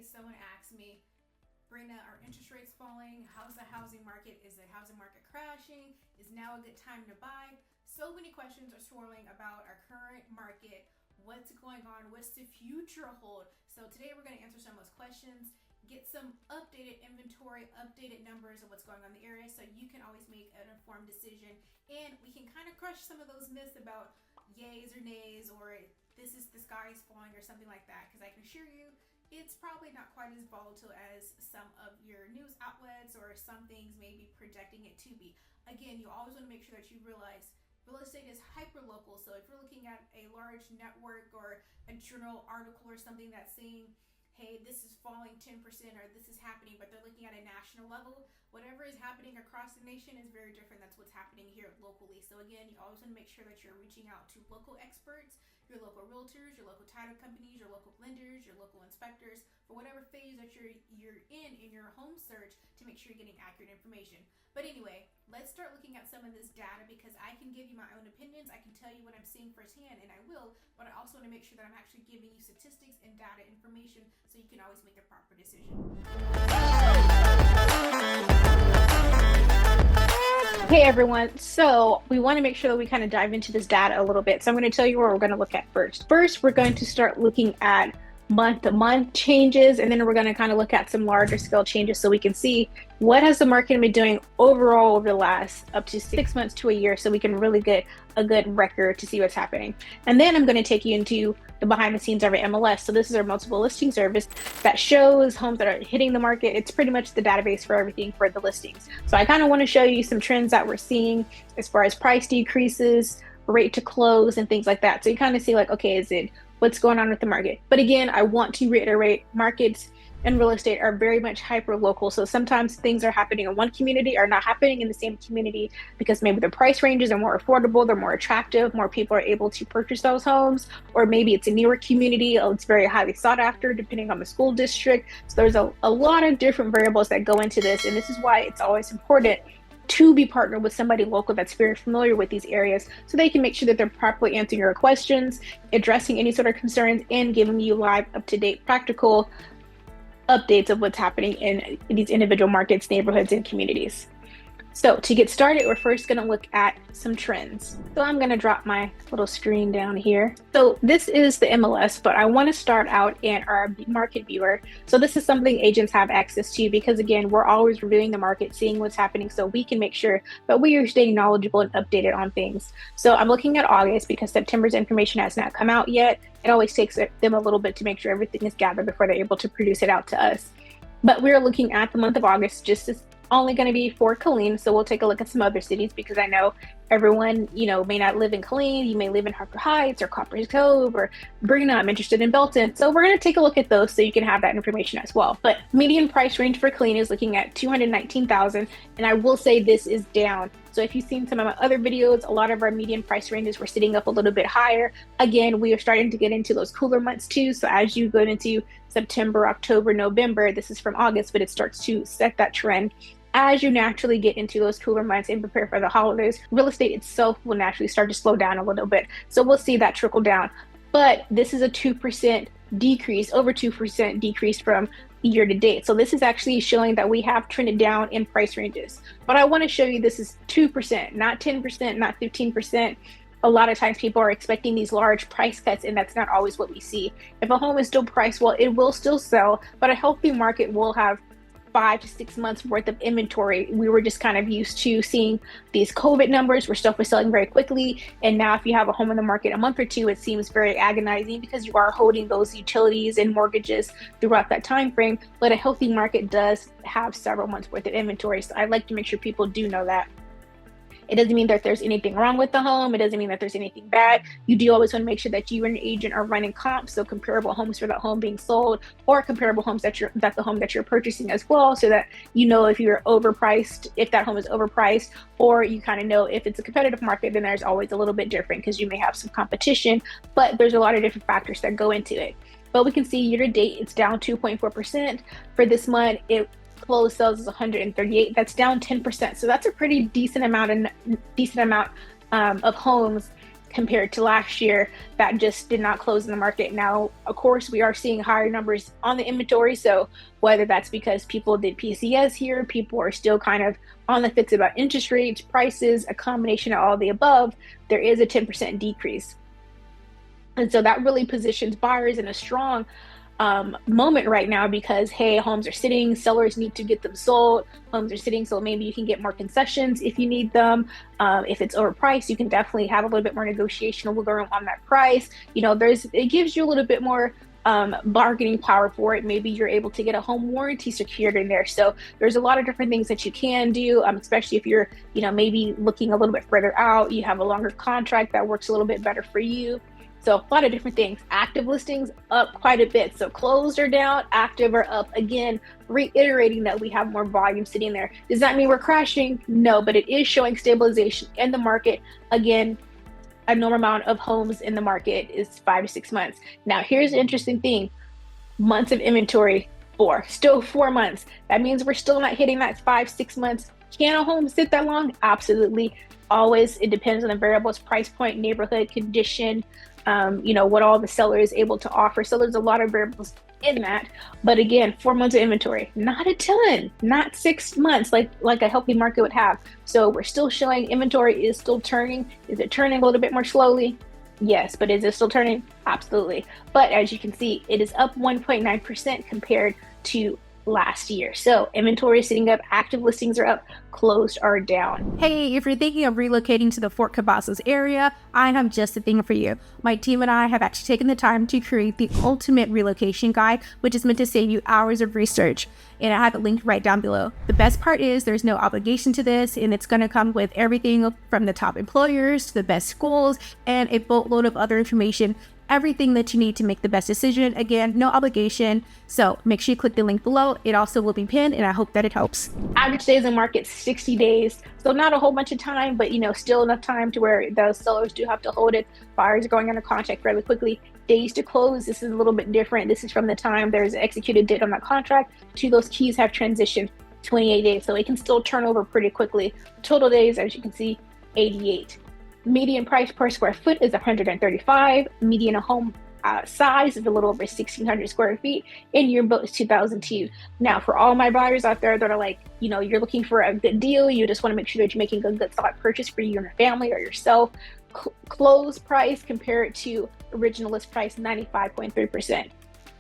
someone asked me, Brina, are interest rates falling? How's the housing market? Is the housing market crashing? Is now a good time to buy? So many questions are swirling about our current market. What's going on? What's the future hold? So today we're going to answer some of those questions, get some updated inventory, updated numbers of what's going on in the area so you can always make an informed decision, and we can kind of crush some of those myths about yays or nays or this is the sky is falling or something like that, because I can assure you it's probably not quite as volatile as some of your news outlets or some things may be projecting it to be. Again, you always want to make sure that you realize real estate is hyper local. So if you're looking at a large network or a journal article or something that's saying, hey, this is falling 10% or this is happening, but they're looking at a national level, whatever is happening across the nation is very different. That's what's happening here locally. So again, you always want to make sure that you're reaching out to local experts, your local realtors, your local title companies, your local lenders, your local inspectors, for whatever phase that you're in your home search, to make sure you're getting accurate information. But anyway, let's start looking at some of this data, because I can give you my own opinions. I can tell you what I'm seeing firsthand, and I will, but I also want to make sure that I'm actually giving you statistics and data information so you can always make a proper decision. Hey everyone, so we want to make sure that we kind of dive into this data a little bit. So I'm going to tell you what we're going to look at first. First, we're going to start looking at month-to-month changes, and then we're going to kind of look at some larger scale changes so we can see what has the market been doing overall over the last up to 6 months to a year, so we can really get a good record to see what's happening. And then I'm going to take you into the behind the scenes of our MLS. So this is our multiple listing service that shows homes that are hitting the market. It's pretty much the database for everything for the listings. So I kind of want to show you some trends that we're seeing as far as price decreases, rate to close, and things like that. So you kind of see like, okay, is it what's going on with the market? But again, I want to reiterate, markets and real estate are very much hyper local. So sometimes things are happening in one community are not happening in the same community because maybe the price ranges are more affordable, they're more attractive, more people are able to purchase those homes, or maybe it's a newer community, it's very highly sought after depending on the school district. So there's a lot of different variables that go into this, and this is why it's always important to be partnered with somebody local that's very familiar with these areas, so they can make sure that they're properly answering your questions, addressing any sort of concerns, and giving you live, up-to-date, practical updates of what's happening in these individual markets, neighborhoods, and communities. So to get started, we're first going to look at some trends. So I'm going to drop my little screen down here. So this is the MLS, but I want to start out in our market viewer. So this is something agents have access to, because again, we're always reviewing the market, seeing what's happening, so we can make sure that we are staying knowledgeable and updated on things. So I'm looking at August because September's information has not come out yet. It always takes them a little bit to make sure everything is gathered before they're able to produce it out to us. But we're looking at the month of August, just as only going to be for Killeen, so we'll take a look at some other cities, because I know everyone, may not live in Killeen. You may live in Harker Heights or Copper Cove or Brina. I'm interested in Belton, so we're going to take a look at those so you can have that information as well. But median price range for Killeen is looking at $219,000, and I will say this is down. So if you've seen some of my other videos, a lot of our median price ranges were sitting up a little bit higher. Again, we are starting to get into those cooler months too. So as you go into September, October, November, this is from August, but it starts to set that trend. As you naturally get into those cooler months and prepare for the holidays, real estate itself will naturally start to slow down a little bit. So we'll see that trickle down. But this is a 2% decrease, over 2% decrease from year to date. So this is actually showing that we have trended down in price ranges. But I want to show you this is 2%, not 10%, not 15%. A lot of times people are expecting these large price cuts, and that's not always what we see. If a home is still priced well, it will still sell, but a healthy market will have 5 to 6 months worth of inventory. We were just kind of used to seeing these COVID numbers where stuff was selling very quickly. And now if you have a home on the market a month or two, it seems very agonizing because you are holding those utilities and mortgages throughout that time frame. But a healthy market does have several months worth of inventory. So I like to make sure people do know that. It doesn't mean that there's anything wrong with the home. It doesn't mean that there's anything bad. You do always want to make sure that you and your agent are running comps, so comparable homes for that home being sold, or comparable homes that the home that you're purchasing as well, so that you know if you're overpriced, if that home is overpriced, or you kind of know if it's a competitive market, then there's always a little bit different because you may have some competition, but there's a lot of different factors that go into it. But we can see year to date, it's down 2.4%. For this month, closed sales is 138. That's down 10%. So that's a pretty decent amount of homes compared to last year that just did not close in the market. Now, of course, we are seeing higher numbers on the inventory. So whether that's because people did PCS here, people are still kind of on the fence about interest rates, prices, a combination of all the above, there is a 10% decrease. And so that really positions buyers in a strong moment right now because, hey, homes are sitting, sellers need to get them sold, homes are sitting, so maybe you can get more concessions if you need them. If it's overpriced, you can definitely have a little bit more negotiation wiggle room on that price. You know, it gives you a little bit more bargaining power for it. Maybe you're able to get a home warranty secured in there. So there's a lot of different things that you can do, especially if you're, you know, maybe looking a little bit further out, you have a longer contract that works a little bit better for you. So a lot of different things. Active listings up quite a bit. So closed are down, active are up. Again, reiterating that we have more volume sitting there. Does that mean we're crashing? No, but it is showing stabilization in the market. Again, a normal amount of homes in the market is 5 to 6 months. Now, here's the interesting thing. Months of inventory, still 4 months. That means we're still not hitting that 5-6 months. Can a home sit that long? Absolutely. Always, it depends on the variables, price point, neighborhood, condition, you know, what all the seller is able to offer. So there's a lot of variables in that. But again, 4 months of inventory, not a ton, not 6 months like a healthy market would have. So we're still showing inventory is still turning. Is it turning a little bit more slowly? Yes, but is it still turning? Absolutely. But as you can see, it is up 1.9% compared to last year. So inventory is sitting up, active listings are up, closed are down. Hey, if you're thinking of relocating to the Fort Cavazos area, I have just the thing for you. My team and I have actually taken the time to create the ultimate relocation guide, which is meant to save you hours of research. And I have it linked right down below. The best part is there's no obligation to this, and it's going to come with everything from the top employers to the best schools and a boatload of other information. Everything that you need to make the best decision. Again, no obligation. So make sure you click the link below. It also will be pinned, and I hope that it helps. Average days in market, 60 days. So not a whole bunch of time, but you know, still enough time to where those sellers do have to hold it. Buyers are going under contract fairly quickly. Days to close, this is a little bit different. This is from the time there's an executed date on that contract to those keys have transitioned 28 days. So it can still turn over pretty quickly. Total days, as you can see, 88. Median price per square foot is 135. Median home size is a little over 1,600 square feet. And year built is 2002. Now, for all my buyers out there that are like, you know, you're looking for a good deal, you just want to make sure that you're making a good solid purchase for you and your family or yourself. Close price, compare it to original list price, 95.3%.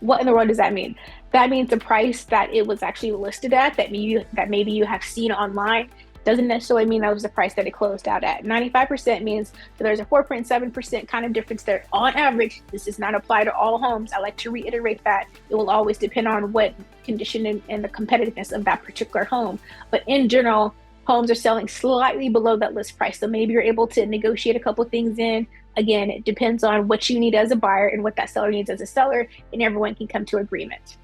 What in the world does that mean? That means the price that it was actually listed at, that maybe you have seen online. Doesn't necessarily mean that was the price that it closed out at. 95% means that there's a 4.7% kind of difference there on average. This does not apply to all homes. I like to reiterate that. It will always depend on what condition and the competitiveness of that particular home. But in general, homes are selling slightly below that list price. So maybe you're able to negotiate a couple things in. Again, it depends on what you need as a buyer and what that seller needs as a seller, and everyone can come to agreement.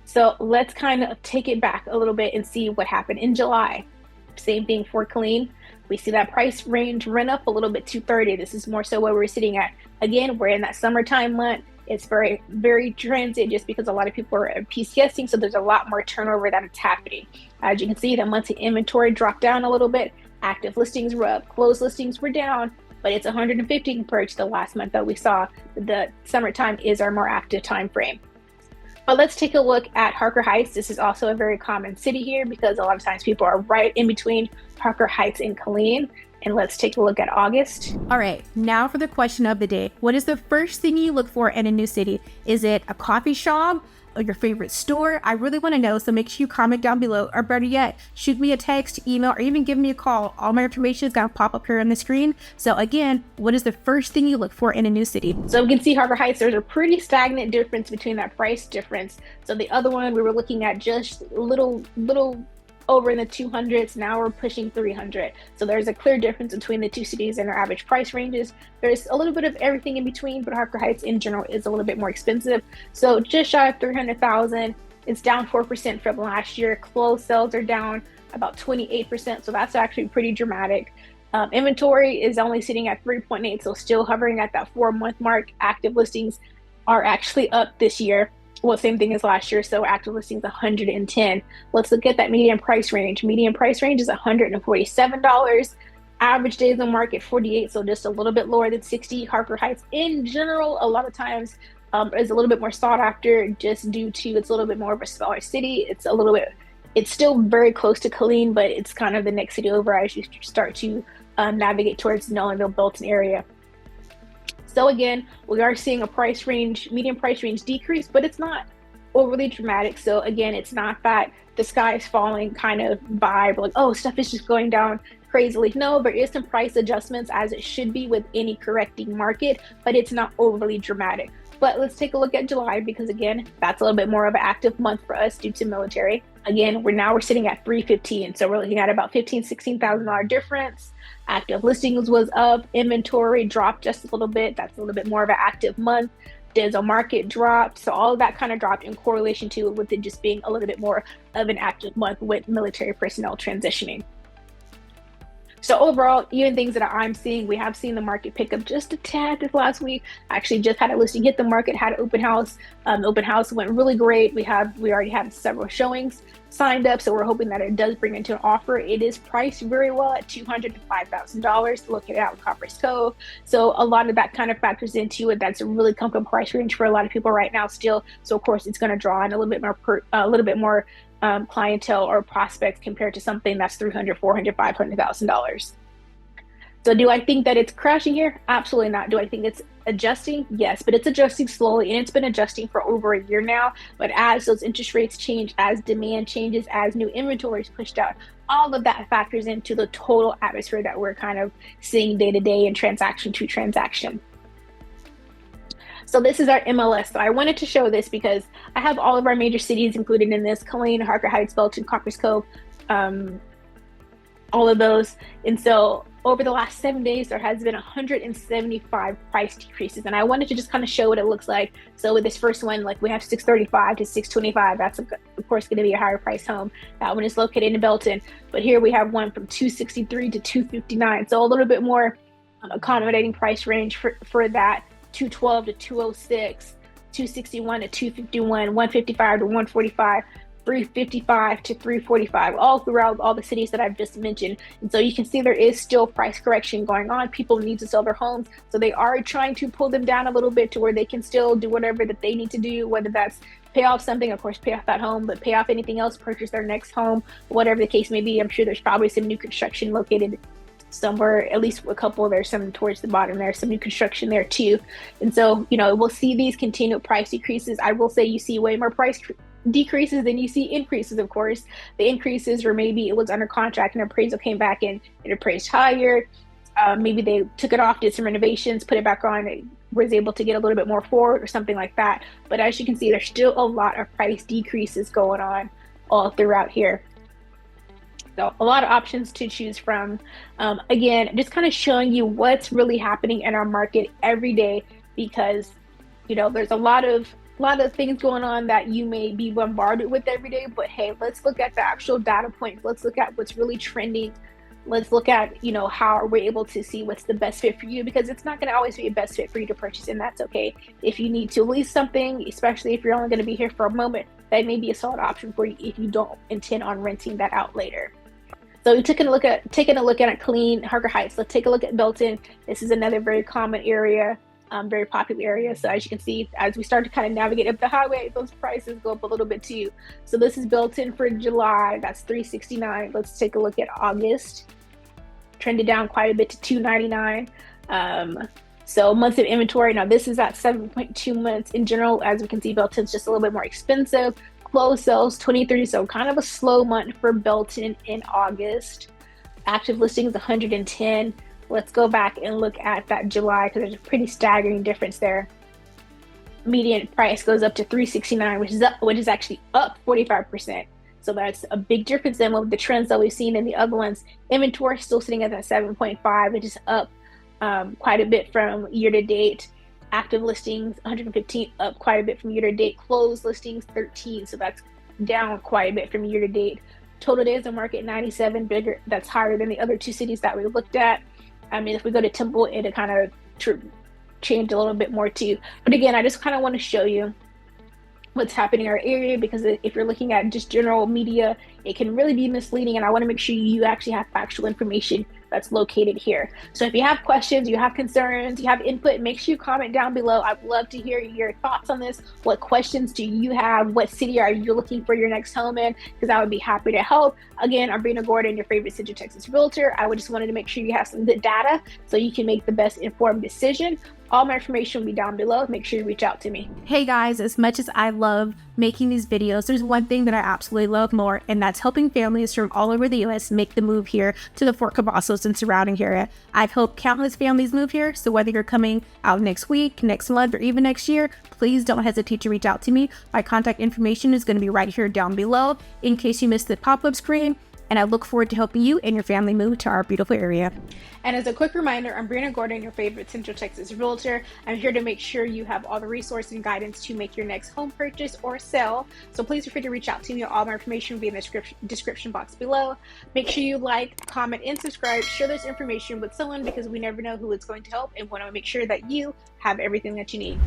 So let's kind of take it back a little bit and see what happened in July. Same thing for Killeen. We see that price range run up a little bit to 30. This is more so where we're sitting at. Again, we're in that summertime month. It's very, very transient just because a lot of people are PCSing. So there's a lot more turnover that is happening. As you can see, the monthly inventory dropped down a little bit. Active listings were up, closed listings were down, but it's 150 compared to the last month that we saw. The summertime is our more active time frame. But let's take a look at Harker Heights. This is also a very common city here because a lot of times people are right in between Harker Heights and Killeen. And let's take a look at August. All right, now for the question of the day. What is the first thing you look for in a new city? Is it a coffee shop or your favorite store? I really want to know, so make sure you comment down below, or better yet, shoot me a text, email, or even give me a call. All my information is going to pop up here on the screen. So again, what is the first thing you look for in a new city? So we can see Harker Heights, there's a pretty stagnant difference between that price difference. So the other one, we were looking at just a little over in the 200s. Now we're pushing 300. So there's a clear difference between the two cities and their average price ranges. There's a little bit of everything in between, but Harker Heights in general is a little bit more expensive. So just shy of 300,000. It's down 4% from last year. Closed sales are down about 28%. So that's actually pretty dramatic. Inventory is only sitting at 3.8. So still hovering at that 4-month mark. Active listings are actually up this year. Well, same thing as last year. So active listings 110. Let's look at that median price range. Median price range is $147. Average days on market 48, so just a little bit lower than 60. Harker Heights in general, a lot of times is a little bit more sought after just due to it's a little bit more of a smaller city. It's still very close to Killeen, but it's kind of the next city over as you start to navigate towards the Nolanville, Belton area. So again, we are seeing a median price range decrease, but it's not overly dramatic. So again, it's not that the sky is falling kind of vibe, like, oh, stuff is just going down crazily. No, there is some price adjustments as it should be with any correcting market, but it's not overly dramatic. But let's take a look at July, because again, that's a little bit more of an active month for us due to military. Again, we're sitting at 315. So we're looking at about $16,000 difference. Active listings was up, inventory dropped just a little bit. That's a little bit more of an active month. Days on market dropped. So all of that kind of dropped in correlation to with it just being a little bit more of an active month with military personnel transitioning. So overall, even things that I'm seeing, we have seen the market pick up just a tad this last week. Actually just had a listing hit the market, had an open house. The open house went really great. We already had several showings signed up, so we're hoping that it does bring into an offer. It is priced very well at $200,000 to $5,000 located out in Copper's Cove. So a lot of that kind of factors into it. That's a really comfortable price range for a lot of people right now still. So of course it's going to draw in a little bit more clientele or prospects compared to something that's $300,000, $400,000, $500,000. So do I think that it's crashing here? Absolutely not. Do I think it's adjusting? Yes, but it's adjusting slowly, and it's been adjusting for over a year now. But as those interest rates change, as demand changes, as new inventory is pushed out, all of that factors into the total atmosphere that we're kind of seeing day to day and transaction to transaction. So this is our MLS. So I wanted to show this because I have all of our major cities included in this: Killeen, Harker Heights, Belton, Copper's Cove, all of those. And so over the last 7 days, there has been 175 price decreases. And I wanted to just kind of show what it looks like. So with this first one, like we have 635 to 625. That's of course going to be a higher price home. That one is located in Belton. But here we have one from 263 to 259. So a little bit more accommodating price range for that. 212 to 206, 261 to 251, 155 to 145, 355 to 345, all throughout all the cities that I've just mentioned. And so you can see there is still price correction going on. People need to sell their homes, so they are trying to pull them down a little bit to where they can still do whatever that they need to do, whether that's pay off something, of course, pay off that home, but pay off anything else, purchase their next home, whatever the case may be. I'm sure there's probably some new construction located somewhere, at least a couple. There's some towards the bottom. There's some new construction there too. And so, we'll see these continued price decreases. I will say you see way more price decreases than you see increases, of course. The increases were maybe it was under contract and appraisal came back and it appraised higher. Maybe they took it off, did some renovations, put it back on, and was able to get a little bit more forward or something like that. But as you can see, there's still a lot of price decreases going on all throughout here. So a lot of options to choose from. Again, just kind of showing you what's really happening in our market every day, because there's a lot of things going on that you may be bombarded with every day. But hey, let's look at the actual data points. Let's look at what's really trending. Let's look at how we're able to see what's the best fit for you, because it's not going to always be a best fit for you to purchase, and that's okay. If you need to lease something, especially if you're only going to be here for a moment, that may be a solid option for you if you don't intend on renting that out later. So taking a look at Killeen, Harker Heights. Let's take a look at Belton. This is another very common area, very popular area. So as you can see, as we start to kind of navigate up the highway, those prices go up a little bit too. So this is Belton for July. That's $369. Let's take a look at August. Trended down quite a bit to $299. So months of inventory. Now this is at 7.2 months in general. As we can see, Belton's just a little bit more expensive. Closed sales 23, so kind of a slow month for Belton in August. Active listings 110. Let's go back and look at that July, because there's a pretty staggering difference there. Median price goes up to $369, which is actually up 45%. So that's a big difference than with the trends that we've seen in the other ones. Inventory still sitting at that 7.5, which is up quite a bit from year to date. Active listings 115, up quite a bit from year to date. Closed listings 13, so that's down quite a bit from year to date. Total days on market 97, bigger. That's higher than the other two cities that we looked at. I mean, if we go to Temple, it'll kind of change a little bit more too. But again, I just kind of want to show you what's happening in our area, because if you're looking at just general media, it can really be misleading, and I want to make sure you actually have factual information that's located here. So if you have questions, you have concerns, you have input, make sure you comment down below. I'd love to hear your thoughts on this. What questions do you have? What city are you looking for your next home in? Because I would be happy to help. Again, I'm Brina Gordon, your favorite Central Texas realtor. I would just wanted to make sure you have some good data so you can make the best informed decision. All my information will be down below. Make sure you reach out to me. Hey guys, as much as I love making these videos, there's one thing that I absolutely love more, and that's helping families from all over the U.S. make the move here to the Fort Cavazos and surrounding area. I've helped countless families move here, so whether you're coming out next week, next month, or even next year, please don't hesitate to reach out to me. My contact information is going to be right here down below in case you missed the pop-up screen. And I look forward to helping you and your family move to our beautiful area. And as a quick reminder, I'm Brina Gordon, your favorite Central Texas realtor. I'm here to make sure you have all the resources and guidance to make your next home purchase or sell. So please feel free to reach out to me. All my information will be in the description box below. Make sure you like, comment, and subscribe. Share this information with someone because we never know who it's going to help, and want to make sure that you have everything that you need.